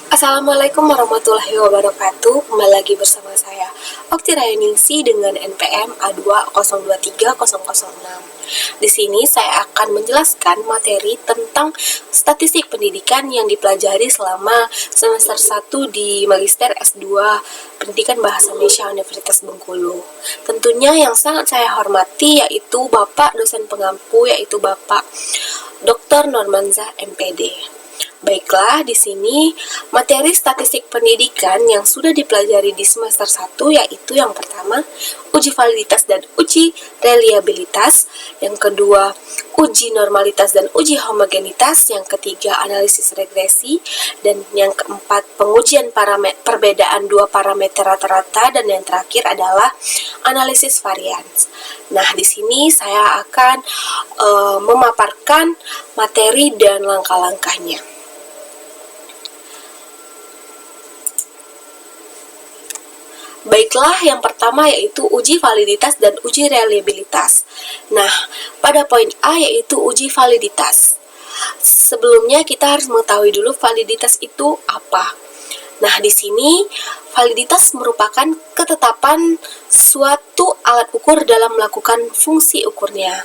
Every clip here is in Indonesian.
Assalamualaikum warahmatullahi wabarakatuh. Kembali lagi bersama saya Okti Rayaningsi dengan NPM A2023006. Di sini saya akan menjelaskan materi tentang statistik pendidikan yang dipelajari selama semester 1 di Magister S2 Pendidikan Bahasa Indonesia Universitas Bengkulu. Tentunya yang sangat saya hormati yaitu Bapak dosen pengampu, yaitu Bapak Dr. Normanza MPD. Baiklah, di sini materi statistik pendidikan yang sudah dipelajari di semester 1 yaitu yang pertama, uji validitas dan uji reliabilitas, yang kedua, uji normalitas dan uji homogenitas, yang ketiga, analisis regresi, dan yang keempat, pengujian perbedaan dua parameter rata-rata, dan yang terakhir adalah analisis varians. Nah, di sini saya akan memaparkan materi dan langkah-langkahnya. Baiklah, yang pertama yaitu uji validitas dan uji reliabilitas. Nah, pada poin A yaitu uji validitas. Sebelumnya kita harus mengetahui dulu validitas itu apa. Nah, di sini validitas merupakan ketetapan suatu alat ukur dalam melakukan fungsi ukurnya.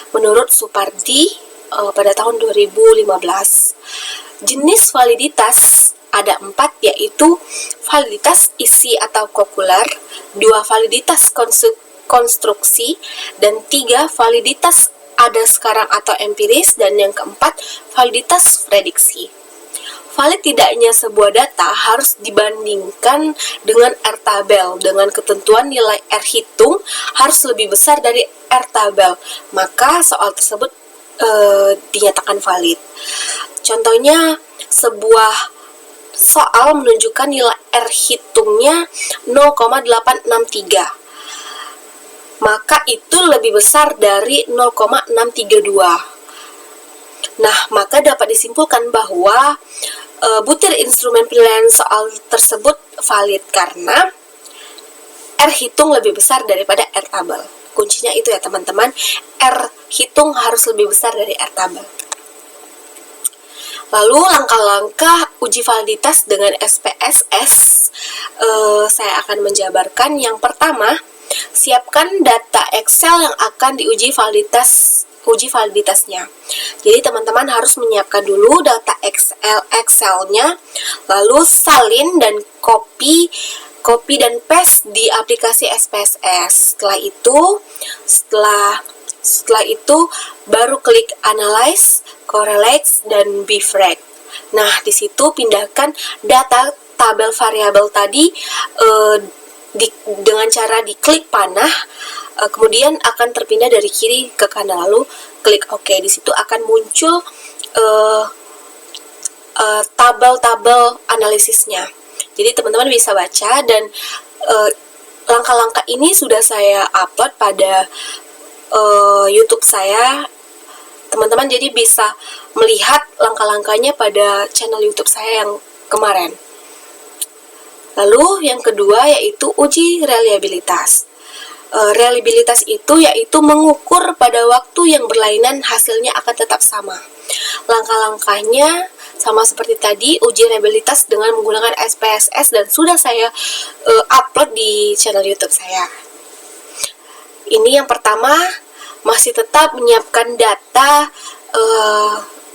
Menurut Supardi pada tahun 2015. Jenis validitas ada 4, yaitu validitas isi atau kokular, 2 validitas konstruksi, dan 3 validitas ada sekarang atau empiris, dan yang keempat validitas prediksi. Valid tidaknya sebuah data harus dibandingkan dengan R-tabel dengan ketentuan nilai R hitung harus lebih besar dari R-tabel, maka soal tersebut dinyatakan valid. Contohnya, sebuah soal menunjukkan nilai R hitungnya 0,863, maka itu lebih besar dari 0,632. Nah, maka dapat disimpulkan bahwa butir instrumen pilihan soal tersebut valid karena R hitung lebih besar daripada R tabel. Kuncinya itu ya teman-teman, R hitung harus lebih besar dari R tabel. Lalu langkah-langkah uji validitas dengan SPSS saya akan menjabarkan. Yang pertama, siapkan data Excel yang akan diuji validitasnya. Jadi teman-teman harus menyiapkan dulu data Excelnya, lalu salin dan copy dan paste di aplikasi SPSS. Setelah itu baru klik analyze, correlate, dan bifrag. Nah, di situ pindahkan data tabel variabel tadi dengan cara diklik panah, kemudian akan terpindah dari kiri ke kanan, lalu klik OK. Di situ akan muncul tabel-tabel analisisnya. Jadi teman-teman bisa baca, dan langkah-langkah ini sudah saya upload pada YouTube saya. Teman-teman jadi bisa melihat langkah-langkahnya pada channel YouTube saya yang kemarin. Lalu yang kedua yaitu uji reliabilitas. Reliabilitas itu yaitu mengukur pada waktu yang berlainan hasilnya akan tetap sama. Langkah-langkahnya sama seperti tadi, uji reliabilitas dengan menggunakan SPSS, dan sudah saya upload di channel YouTube saya. Ini yang pertama, masih tetap menyiapkan data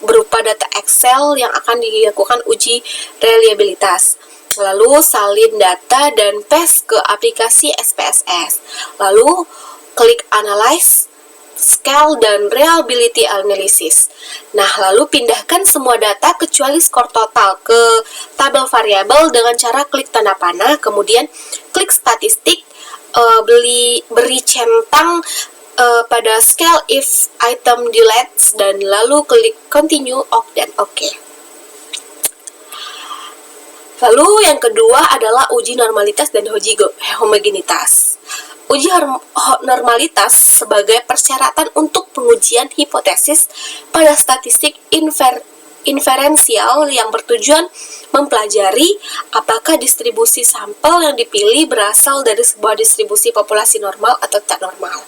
berupa data Excel yang akan dilakukan uji reliabilitas. Lalu salin data dan paste ke aplikasi SPSS. Lalu klik analyze, scale, dan reliability analysis. Nah, lalu pindahkan semua data kecuali skor total ke tabel variabel dengan cara klik tanda panah, kemudian klik statistik, beri centang pada scale if item deletes, dan lalu klik continue dan OK. Lalu yang kedua adalah uji normalitas dan uji homogenitas. Uji normalitas sebagai persyaratan untuk pengujian hipotesis pada statistik inferensial yang bertujuan mempelajari apakah distribusi sampel yang dipilih berasal dari sebuah distribusi populasi normal atau tak normal.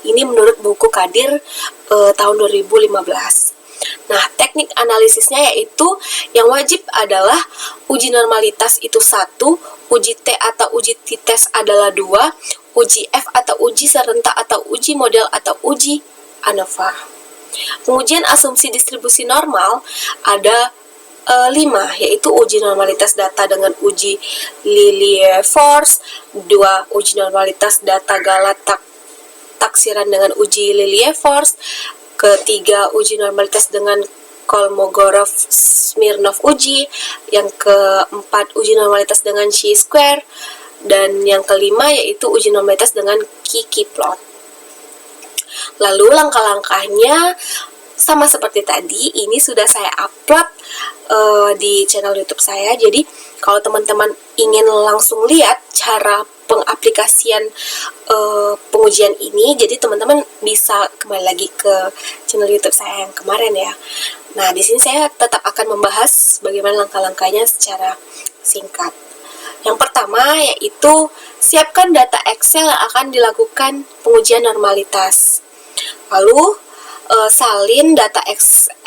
Ini menurut buku Kadir tahun 2015. Nah, teknik analisisnya yaitu yang wajib adalah uji normalitas itu 1, uji T atau uji t-test adalah 2, uji F atau uji serentak atau uji model atau uji ANOVA. Pengujian asumsi distribusi normal ada 5, yaitu uji normalitas data dengan uji Lilliefors, 2 uji normalitas data Galat taksiran dengan uji Lilliefors, ketiga uji normalitas dengan Kolmogorov-Smirnov uji, yang keempat uji normalitas dengan chi-square, dan yang kelima yaitu uji normalitas dengan Kiki-plot. Lalu langkah-langkahnya sama seperti tadi, ini sudah saya upload di channel YouTube saya. Jadi kalau teman-teman ingin langsung lihat cara pengaplikasian pengujian ini, jadi teman-teman bisa kembali lagi ke channel YouTube saya yang kemarin ya. Nah, di sini saya tetap akan membahas bagaimana langkah-langkahnya secara singkat. Yang pertama yaitu siapkan data Excel yang akan dilakukan pengujian normalitas. Lalu salin data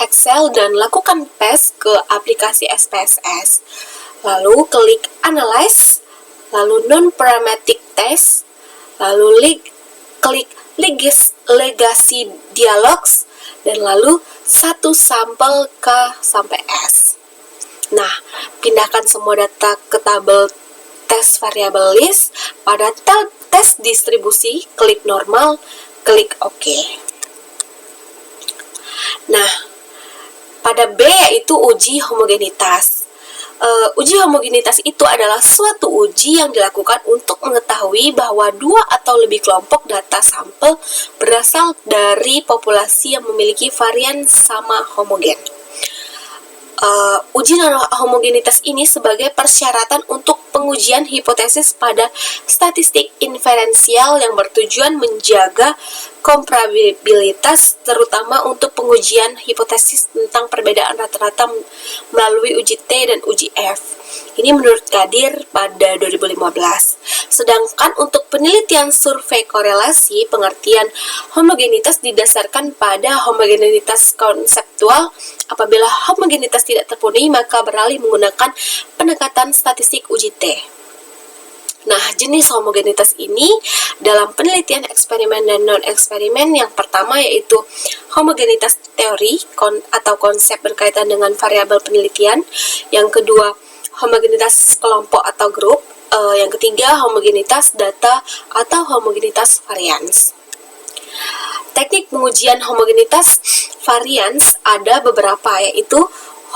Excel dan lakukan paste ke aplikasi SPSS. Lalu klik Analyze, lalu Non-Parametric Test, lalu klik Legacy Dialogs, dan lalu satu sampel K sampai S. Nah, pindahkan semua data ke tabel tes variable list. Pada tes distribusi, klik normal, klik OK. Nah, pada B yaitu uji homogenitas. Uji homogenitas itu adalah suatu uji yang dilakukan untuk mengetahui bahwa 2 atau lebih kelompok data sampel berasal dari populasi yang memiliki varian sama homogen. Uji homogenitas ini sebagai persyaratan untuk pengujian hipotesis pada statistik inferensial yang bertujuan menjaga komparabilitas, terutama untuk pengujian hipotesis tentang perbedaan rata-rata melalui uji T dan uji F. Ini menurut Kadir pada 2015. Sedangkan untuk penelitian survei korelasi, pengertian homogenitas didasarkan pada homogenitas konseptual. Apabila homogenitas tidak terpenuhi, maka beralih menggunakan pendekatan statistik uji T. Nah, jenis homogenitas ini dalam penelitian eksperimen dan non-eksperimen, yang pertama yaitu homogenitas teori atau konsep berkaitan dengan variabel penelitian, yang kedua homogenitas kelompok atau grup, yang ketiga homogenitas data atau homogenitas varians. Teknik pengujian homogenitas varians ada beberapa, yaitu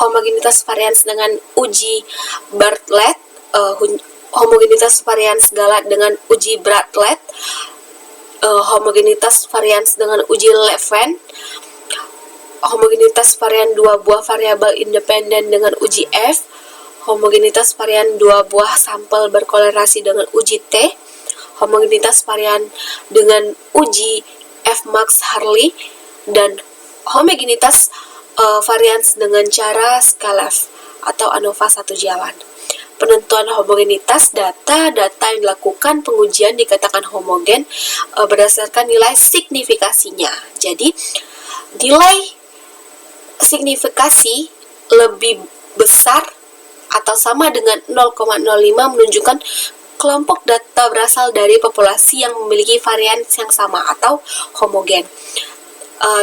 homogenitas varians dengan uji Bartlett, homogenitas varians Galat dengan uji Bartlett, homogenitas varians dengan uji Levin, homogenitas varian 2 buah variabel independen dengan uji F, homogenitas varian 2 buah sampel berkorelasi dengan uji T, homogenitas varian dengan uji F-Max Hartley, dan homogenitas varians dengan cara Scalaf atau ANOVA satu jalan. Penentuan homogenitas data yang dilakukan pengujian dikatakan homogen berdasarkan nilai signifikasinya. Jadi, nilai signifikasi lebih besar atau sama dengan 0,05 menunjukkan kelompok data berasal dari populasi yang memiliki varian yang sama atau homogen.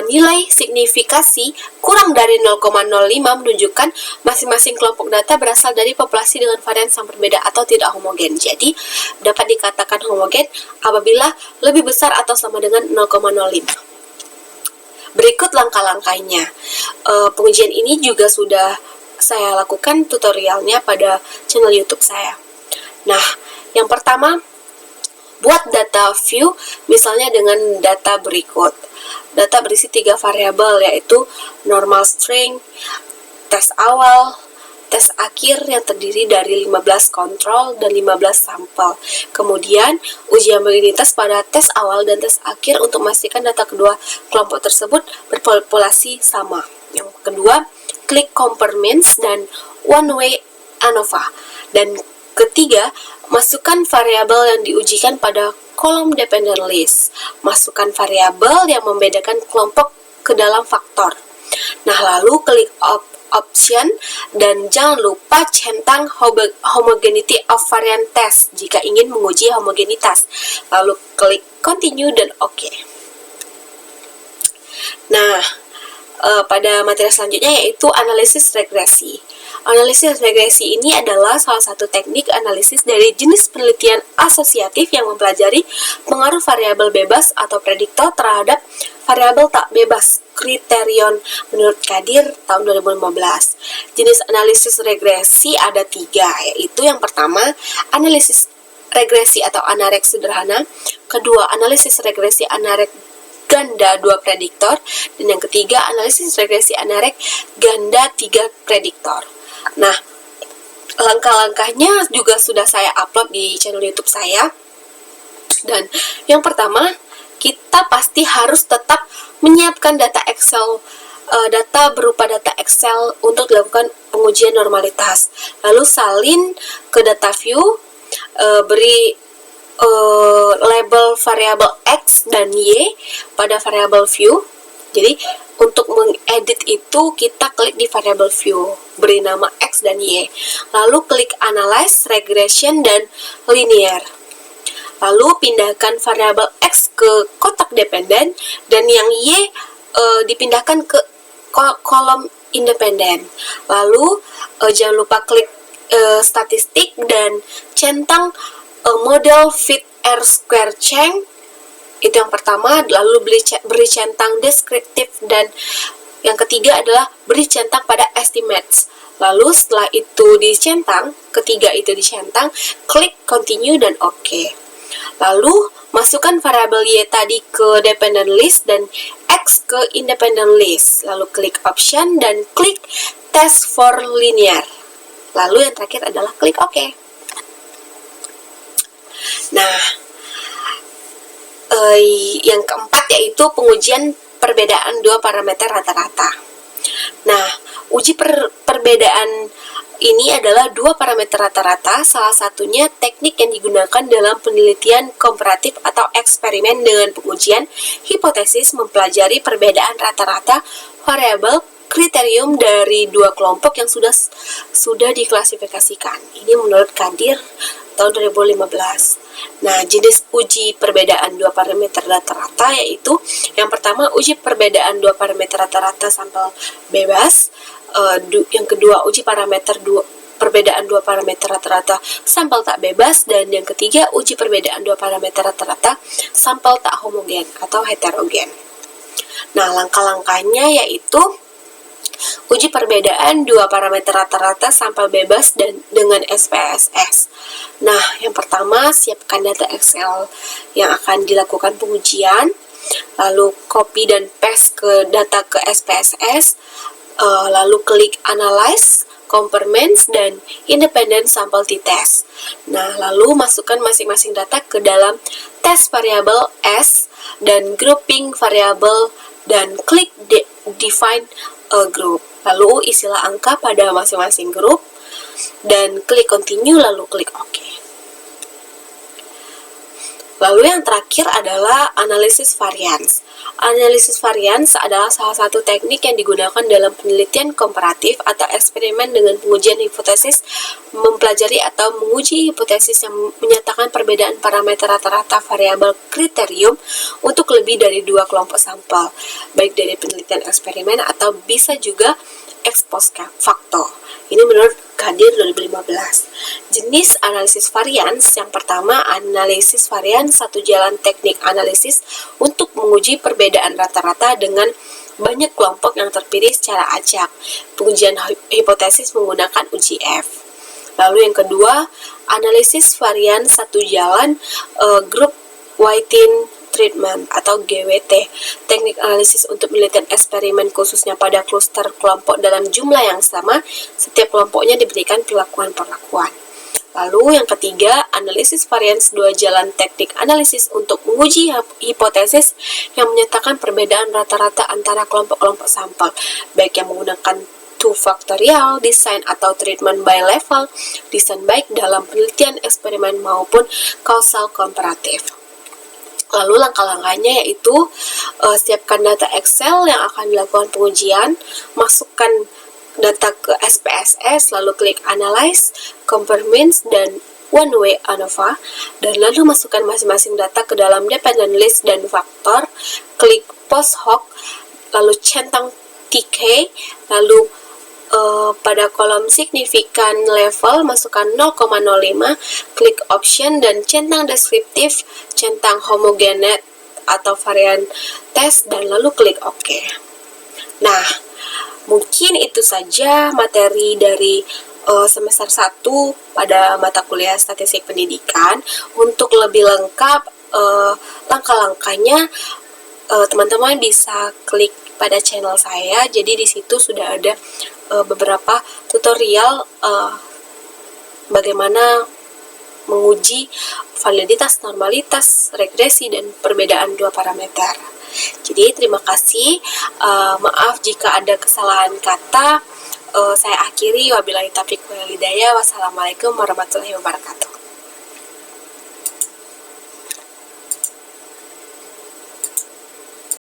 Nilai signifikasi kurang dari 0,05 menunjukkan masing-masing kelompok data berasal dari populasi dengan varian yang berbeda atau tidak homogen. Jadi, dapat dikatakan homogen apabila lebih besar atau sama dengan 0,05. Berikut langkah-langkahnya. Pengujian ini juga sudah saya lakukan tutorialnya pada channel YouTube saya. Nah, yang pertama, buat data view misalnya dengan data berikut. Data berisi 3 variabel, yaitu normal string, tes awal, tes akhir yang terdiri dari 15 kontrol dan 15 sampel. Kemudian, uji homogenitas pada tes awal dan tes akhir untuk memastikan data kedua kelompok tersebut berpopulasi sama. Yang kedua, klik compare means dan one way ANOVA. Dan ketiga, masukkan variabel yang diujikan pada kolom dependent list. Masukkan variabel yang membedakan kelompok ke dalam faktor. Nah, lalu klik option dan jangan lupa centang homogeneity of variant test jika ingin menguji homogenitas. Lalu klik continue dan oke. Nah, pada materi selanjutnya yaitu analisis regresi. Analisis regresi ini adalah salah satu teknik analisis dari jenis penelitian asosiatif yang mempelajari pengaruh variabel bebas atau prediktor terhadap variabel tak bebas, kriterion menurut Kadir tahun 2015. Jenis analisis regresi ada 3, yaitu yang pertama, analisis regresi atau anarek sederhana, kedua, analisis regresi anarek ganda 2 prediktor, dan yang ketiga, analisis regresi anarek ganda 3 prediktor. Nah, langkah-langkahnya juga sudah saya upload di channel YouTube saya. Dan yang pertama, kita pasti harus tetap menyiapkan data Excel, data berupa data Excel untuk dilakukan pengujian normalitas. Lalu salin ke data view, beri label variabel X dan Y pada variabel view. Jadi untuk mengedit itu kita klik di variabel view, beri nama X dan Y. Lalu klik analyze, regression, dan linear. Lalu pindahkan variabel X ke kotak dependen dan yang Y dipindahkan ke kolom independen. Lalu jangan lupa klik statistik dan centang model fit R square change. Itu yang pertama. Lalu beri centang deskriptif dan yang ketiga adalah beri centang pada estimates. Lalu setelah itu dicentang, ketiga itu dicentang, klik continue dan oke. Lalu masukkan variabel Y tadi ke dependent list dan X ke independent list. Lalu klik option dan klik test for linear. Lalu yang terakhir adalah klik OK. Nah, yang keempat yaitu pengujian perbedaan 2 parameter rata-rata. Nah, uji perbedaan ini adalah 2 parameter rata-rata, salah satunya teknik yang digunakan dalam penelitian komparatif atau eksperimen dengan pengujian hipotesis mempelajari perbedaan rata-rata variabel kriterium dari 2 kelompok yang sudah diklasifikasikan. Ini menurut Kadir tahun 2015. Nah, jenis uji perbedaan 2 parameter rata-rata yaitu yang pertama uji perbedaan 2 parameter rata-rata sampel bebas, yang kedua uji perbedaan 2 parameter rata-rata sampel tak bebas, dan yang ketiga uji perbedaan 2 parameter rata-rata sampel tak homogen atau heterogen. Nah, langkah-langkahnya yaitu uji perbedaan 2 parameter rata-rata sampel bebas dan dengan SPSS. Nah, yang pertama, siapkan data Excel yang akan dilakukan pengujian, lalu copy dan paste ke data ke SPSS, lalu klik analyze, comparements, dan independent sample t-test. Nah, lalu masukkan masing-masing data ke dalam test variabel S dan grouping variabel dan klik define a group. Lalu isilah angka pada masing-masing grup dan klik continue lalu klik OK. Lalu yang terakhir adalah analisis varians. Analisis varians adalah salah satu teknik yang digunakan dalam penelitian komparatif atau eksperimen dengan pengujian hipotesis mempelajari atau menguji hipotesis yang menyatakan perbedaan parameter rata-rata variabel kriterium untuk lebih dari 2 kelompok sampel, baik dari penelitian eksperimen atau bisa juga ex post facto. Ini menurut Kadir 2015. Jenis analisis varians yang pertama, analisis varians satu jalan teknik analisis untuk menguji perbedaan rata-rata dengan banyak kelompok yang terpilih secara acak. Pengujian hipotesis menggunakan uji F. Lalu yang kedua, analisis varians satu jalan group weighting treatment atau GWT, teknik analisis untuk penelitian eksperimen khususnya pada kluster kelompok dalam jumlah yang sama, setiap kelompoknya diberikan perlakuan-perlakuan. Lalu yang ketiga, analisis varians 2 jalan teknik analisis untuk menguji hipotesis yang menyatakan perbedaan rata-rata antara kelompok-kelompok sampel, baik yang menggunakan 2 factorial design atau treatment by level, desain baik dalam penelitian eksperimen maupun kausal komparatif. Lalu langkah-langkahnya yaitu siapkan data Excel yang akan dilakukan pengujian, masukkan data ke SPSS, lalu klik Analyze, Compare Means, dan One Way ANOVA, dan lalu masukkan masing-masing data ke dalam dependent list dan faktor, klik Post Hoc, lalu centang TK, lalu pada kolom signifikan level masukkan 0,05, klik option dan centang deskriptif, centang homogenet atau varian tes, dan lalu klik OK. Nah, mungkin itu saja materi dari semester 1 pada mata kuliah Statistik Pendidikan. Untuk lebih lengkap langkah-langkahnya, teman-teman bisa klik pada channel saya. Jadi di situ sudah ada beberapa tutorial bagaimana menguji validitas, normalitas, regresi, dan perbedaan dua parameter. Jadi terima kasih, maaf jika ada kesalahan kata. Saya akhiri, wabillahi taufiq wal hidayah. Wassalamualaikum warahmatullahi wabarakatuh.